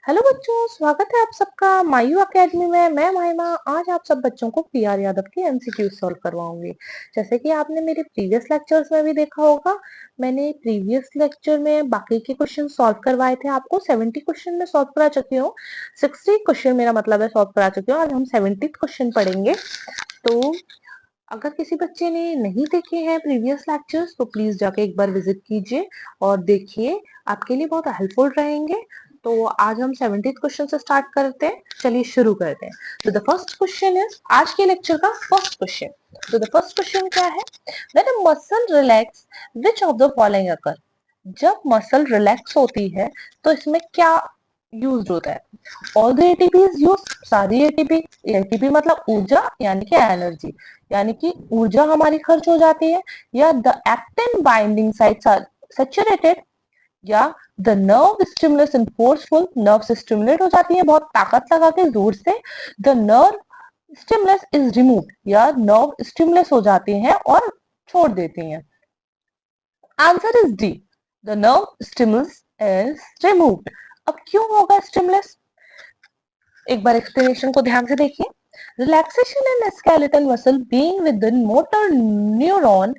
Hello बच्चों, स्वागत है आप सबका मायू एकेडमी में। मैं माहिमा आज आप सब बच्चों को पीआर यादव की एमसीक्यू सॉल्व करवाऊंगी। जैसे कि आपने मेरे प्रीवियस लेक्चर्स में भी देखा होगा, मैंने प्रीवियस लेक्चर में बाकी के क्वेश्चन सॉल्व करवाए थे। आपको 70 क्वेश्चन में सॉल्व करा चुकी हूँ, 60 क्वेश्चन मेरा मतलब है सॉल्व करा चुकी हूँ। आज हम 70 क्वेश्चन पढ़ेंगे। तो अगर किसी बच्चे ने नहीं देखे हैं प्रीवियस लेक्चर्स तो प्लीज जाके एक बार विजिट कीजिए और देखिए, आपके लिए बहुत हेल्पफुल रहेंगे। तो आज हम 70th क्वेश्चन से स्टार्ट करते हैं। चलिए शुरू करते हैं। तो द फर्स्ट क्वेश्चन इज आज के लेक्चर का फर्स्ट क्वेश्चन। तो द फर्स्ट क्वेश्चन क्या है? When a muscle relax which of the following occur? जब मसल रिलैक्स होती है तो इसमें क्या यूज होता है? All the ATP is use, सारी एटीपी। एटीपी मतलब ऊर्जा यानी कि एनर्जी, यानी कि ऊर्जा हमारी खर्च हो जाती है। या the actin binding sites are saturated, या the nerve stimulus in forceful, nerve से स्टिमुलेट हो जाती है बहुत ताकत लगा के जोर से। The nerve stimulus is remove, या नर्व स्टिमुलस हो जाती हैं और छोड़ देती हैं। Answer is D, the nerve stimulus is removed. अब क्यों होगा स्टिमुलस? एक बार एक्सप्लेनेशन को ध्यान से देखिए। Relaxation in skeletal muscle being within motor neuron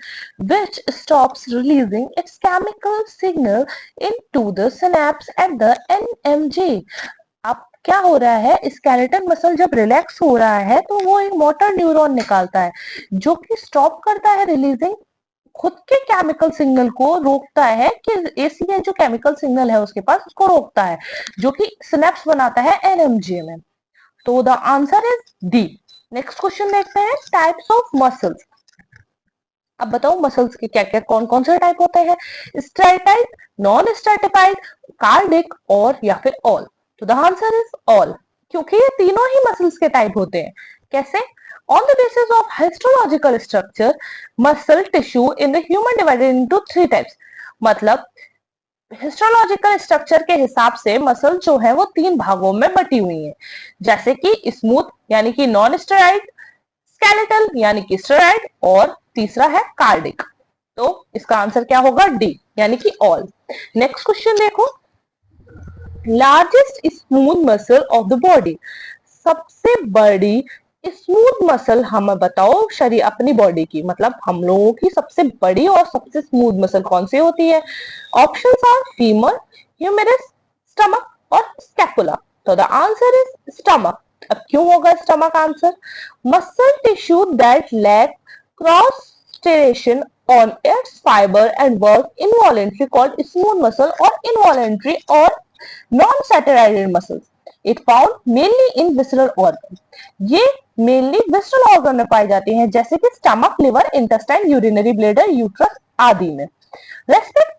which stops releasing its chemical signal into the synapse at the NMJ। अब क्या हो रहा है, स्केलेटल मसल जब रिलैक्स हो रहा है तो वो एक मोटर न्यूरॉन निकालता है जो कि स्टॉप करता है रिलीजिंग खुद के केमिकल सिग्नल को, रोकता है कि एसीए जो केमिकल सिग्नल है उसके पास उसको रोकता है, जो कि सिनेप्स बनाता है एनएमजे में। तो the answer is D. Next question देखते हैं, टाइप्स ऑफ मसल्स। अब बताओ मसल्स के क्या क्या कौन कौन से टाइप होते हैं? स्ट्रेटाइड, नॉन स्ट्रेटिफाइड, कार्डिक और या फिर ऑल। तो द आंसर इज ऑल, क्योंकि ये तीनों ही मसल्स के टाइप होते हैं। कैसे? On the basis of histological structure muscle tissue in the human divided into three types. मतलब हिस्टोलॉजिकल स्ट्रक्चर के हिसाब से मसल जो है वो तीन भागों में बटी हुई है। जैसे कि स्मूथ यानी कि नॉन स्टेरॉइड, स्केलेटल यानी कि स्टेरॉइड, और तीसरा है कार्डिक। तो इसका आंसर क्या होगा? डी, यानी कि ऑल। नेक्स्ट क्वेश्चन देखो, largest smooth muscle of the body. सबसे बड़ी स्मूथ मसल हमें बताओ शरीर अपनी बॉडी की, मतलब हम लोगों की सबसे बड़ी और सबसे स्मूथ मसल कौन सी होती है? Options are femur, humerus, stomach और स्कैपुला। तो द आंसर इज स्टमक। अब क्यों होगा stomach answer? Muscle tissue that lack cross striation on its fiber and work involuntary called smooth muscle or involuntary or non-saturated muscles. It found mainly in visceral organ. ये mainly visceral organ में पाई जाती हैं, जैसे कि stomach, liver, intestine, urinary bladder, uterus आदि में। Respect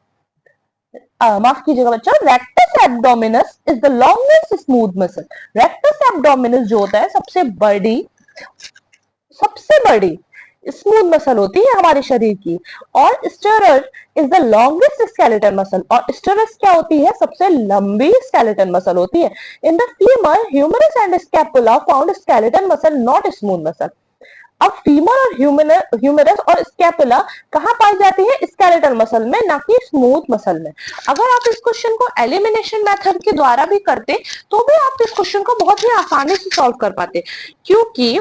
माफ कीजिएगा बच्चों, rectus abdominis is the longest smooth muscle. Rectus abdominis जो होता है सबसे बड़ी स्मूथ मसल होती है हमारे शरीर की। और स्टेरस is the longest skeleton muscle, और स्टेरस क्या होती है? सबसे लंबी स्केलेटन मसल होती है। In the femur, humerus and scapula found skeleton muscle not smooth muscle. अब फीमर और ह्यूमरस और स्कैपुला कहां पाई जाती है? स्केलेटल मसल में, ना कि स्मूथ मसल में। अगर आप इस क्वेश्चन को एलिमिनेशन मेथड के द्वारा भी करते तो भी आप इस क्वेश्चन को बहुत ही आसानी से सॉल्व कर पाते, क्योंकि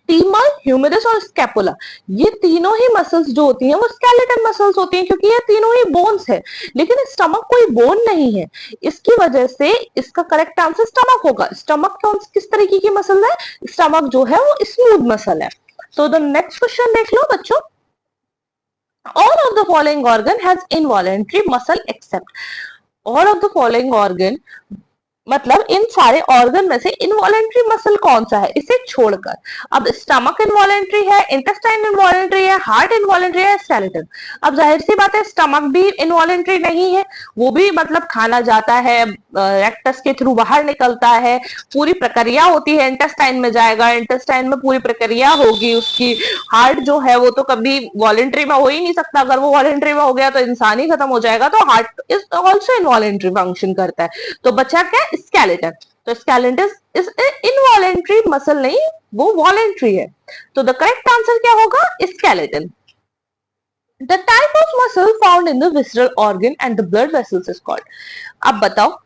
फीमर, ह्यूमेरस और स्कैपुला ये तीनों ही मसल्स जो होती हैं वो स्केलेटल मसल्स होती हैं, क्योंकि ये तीनों ही बोन्स है। लेकिन स्टमक कोई बोन नहीं है, इसकी वजह से इसका करेक्ट आंसर स्टमक होगा। स्टमक कौन किस तरीके की मसल है? स्टमक जो है वो स्मूथ मसल है। तो द नेक्स्ट क्वेश्चन देख लो बच्चों, all of the following organ has involuntary muscle except। all of the following organ मतलब इन सारे ऑर्गन में से इनवॉलेंट्री मसल कौन सा है इसे छोड़कर? अब स्टमक इनवॉलेंट्री है, इंटेस्टाइन इनवॉलेंट्री है, हार्ट इनवॉलेंट्री है, स्केलेटन। अब जाहिर सी बात है स्टमक भी इनवॉलेंट्री नहीं है, वो भी मतलब खाना जाता है, रेक्टस के थ्रू बाहर निकलता है, पूरी प्रक्रिया होती है, इंटेस्टाइन में जाएगा, इंटेस्टाइन में पूरी प्रक्रिया होगी उसकी। हार्ट जो है वो तो कभी वॉलेंट्री में हो ही नहीं सकता, अगर वो वॉलेंट्री में हो गया तो इंसान ही खत्म हो जाएगा। तो heart is also involuntary function करता है। तो बचा क्या? स्केलेटन। तो स्केलेटन इज इनवॉलेंट्री मसल नहीं, वो वॉलेंट्री है। तो द करेक्ट आंसर क्या होगा? Skeleton. The type of muscle found in the visceral organ and the blood vessels is called. अब बताओ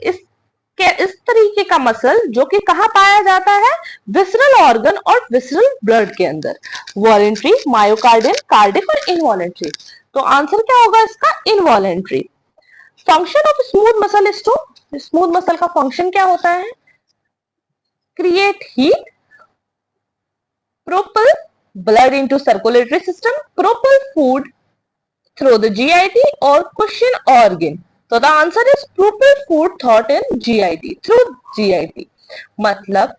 इस तरीके का मसल जो कि कहाँ पाया जाता है, विसरल ऑर्गन और विसरल ब्लड के अंदर, वॉलेंट्री, मायोकार्डियल, कार्डिक और इनवॉलेंट्री। तो आंसर क्या होगा इसका, involuntary. Function of smooth muscle is to, smooth muscle का फंक्शन क्या होता है, create heat, propel blood into circulatory system, propel food through the GIT or cushion organ. So the answer is propel food thought in GIT, through GIT. मतलब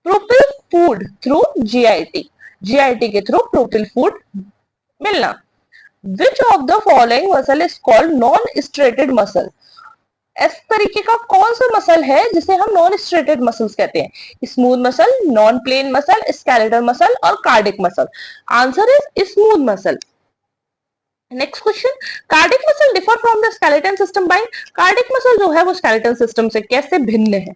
propel food through GIT, GIT के through propel food मिलना। Which of the following muscle is called non-striated muscle? इस तरीके का कौन सा muscle है जिसे हम नॉन स्ट्रेटेड मसल्स कहते हैं, smooth muscle, non plain muscle, skeletal muscle और cardiac muscle. Answer is smooth muscle. Next question, cardiac muscle differ from the skeleton system by, cardiac muscle जो है वो स्केलेटन सिस्टम से कैसे भिन्न है?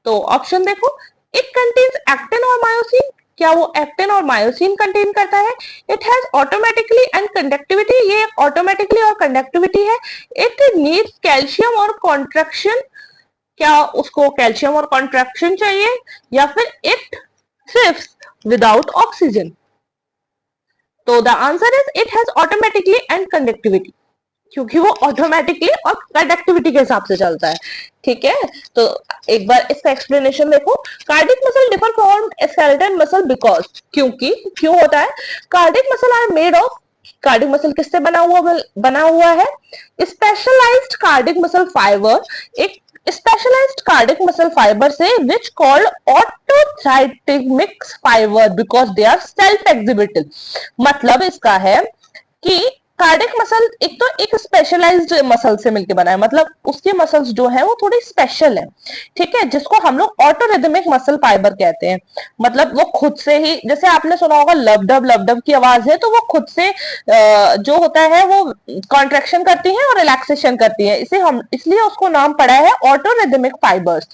तो ऑप्शन देखो, इट कंटेन्स एक्टिन और मायोसिन, क्या वो एक्टिन और मायोसिन कंटेन करता है? It has automatically and conductivity, ये ऑटोमेटिकली और कंडक्टिविटी है। इट नीड्स कैल्शियम और कॉन्ट्रैक्शन, क्या उसको कैल्शियम और कॉन्ट्रैक्शन चाहिए? या फिर इट थ्रिव्स विदाउट ऑक्सीजन? तो the answer is it has automatically and conductivity, क्योंकि वो ऑटोमेटिकली और कंडक्टिविटी के हिसाब से चलता है। ठीक है, तो एक बार इसका एक्सप्लेनेशन देखो। Cardiac muscle differ from skeleton muscle because, क्योंकि क्यों होता है, cardiac muscle are made of, cardiac muscle किससे बना हुआ है, स्पेशलाइज्ड कार्डिक मसल फाइबर, एक स्पेशलाइज्ड कार्डिक मसल फाइबर से, which called autorhythmic fiber because they are self exhibited. मतलब इसका है कि कार्डिक मसल एक तो एक स्पेशलाइज्ड मसल से मिलकर बना है, मतलब उसके मसल्स जो है वो थोड़ी स्पेशल है। ठीक है, जिसको हम लोग ऑटोरिदमिक मसल फाइबर कहते हैं। मतलब वो खुद से ही, जैसे आपने सुना होगा लबडब की आवाज है, तो वो खुद से जो होता है वो कॉन्ट्रेक्शन करती है और रिलैक्सेशन करती है, इसे हम इसलिए उसको नाम पड़ा है ऑटोरिदमिक फाइबर्स,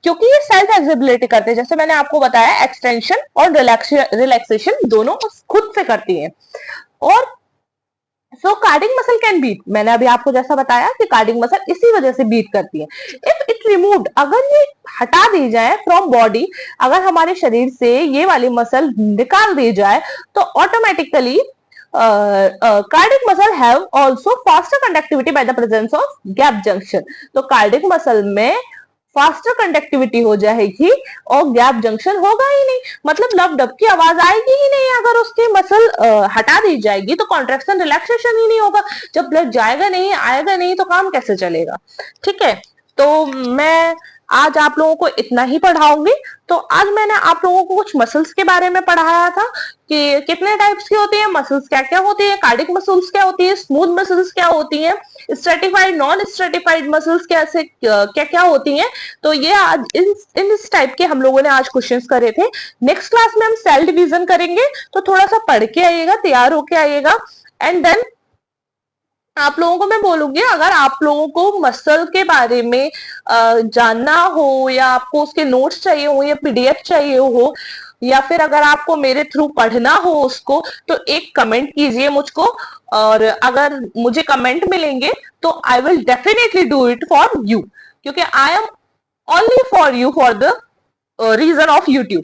क्योंकि ये सेल्फ एक्सिबिलिटी करते हैं। जैसे मैंने आपको बताया, एक्सटेंशन और रिलैक्सेशन दोनों खुद से करती है। और सो कार्डिक मसल कैन बीट, मैंने अभी आपको जैसा बताया कि कार्डिक मसल इसी वजह से बीट करती है। इफ इट रिमूव्ड, अगर ये हटा दी जाए फ्रॉम बॉडी, अगर हमारे शरीर से ये वाली मसल निकाल दी जाए, तो automatically cardiac muscle have also faster conductivity by the presence of gap junction. तो कार्डिक मसल में फास्टर कंडक्टिविटी हो जाएगी और गैप जंक्शन होगा ही नहीं, मतलब लब डब की आवाज आएगी ही नहीं। अगर उसकी मसल हटा दी जाएगी तो कॉन्ट्रैक्शन रिलैक्सेशन ही नहीं होगा। जब ब्लड जाएगा नहीं, आएगा नहीं, तो काम कैसे चलेगा? ठीक है, तो मैं आज आप लोगों को इतना ही पढ़ाऊंगी। तो आज मैंने आप लोगों को कुछ मसल्स के बारे में पढ़ाया था कि कितने टाइप्स की होती है मसल्स, क्या क्या होती है, कार्डिक मसल्स क्या होती है, स्मूथ मसल्स क्या होती है, स्ट्रेटिफाइड नॉन स्ट्रेटिफाइड मसल्स कैसे क्या क्या होती हैं। तो ये आज इस टाइप के हम लोगों ने आज क्वेश्चंस करे थे। नेक्स्ट क्लास में हम सेल डिवीजन करेंगे, तो थोड़ा सा पढ़ के आइएगा, तैयार होके आइएगा। एंड देन आप लोगों को मैं बोलूंगी, अगर आप लोगों को मसल के बारे में जानना हो, या आपको उसके नोट्स चाहिए हो, या पीडीएफ चाहिए हो, या फिर अगर आपको मेरे थ्रू पढ़ना हो उसको, तो एक कमेंट कीजिए मुझको। और अगर मुझे कमेंट मिलेंगे तो I will definitely do it for you, क्योंकि I am only for you for the reason of YouTube.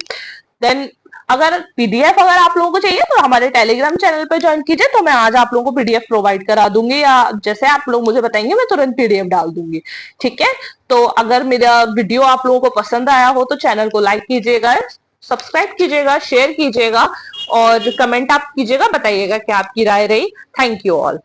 Then अगर पीडीएफ अगर आप लोगों को चाहिए तो हमारे टेलीग्राम चैनल पे ज्वाइन कीजिए, तो मैं आज आप लोगों को पीडीएफ प्रोवाइड करा दूंगी, या जैसे आप लोग मुझे बताएंगे मैं तुरंत पीडीएफ डाल दूंगी। ठीक है, तो अगर मेरा वीडियो आप लोगों को पसंद आया हो तो चैनल को लाइक कीजिएगा, सब्सक्राइब कीजिएगा, शेयर कीजिएगा और कमेंट आप कीजिएगा, बताइएगा क्या आपकी राय रही। Thank you all.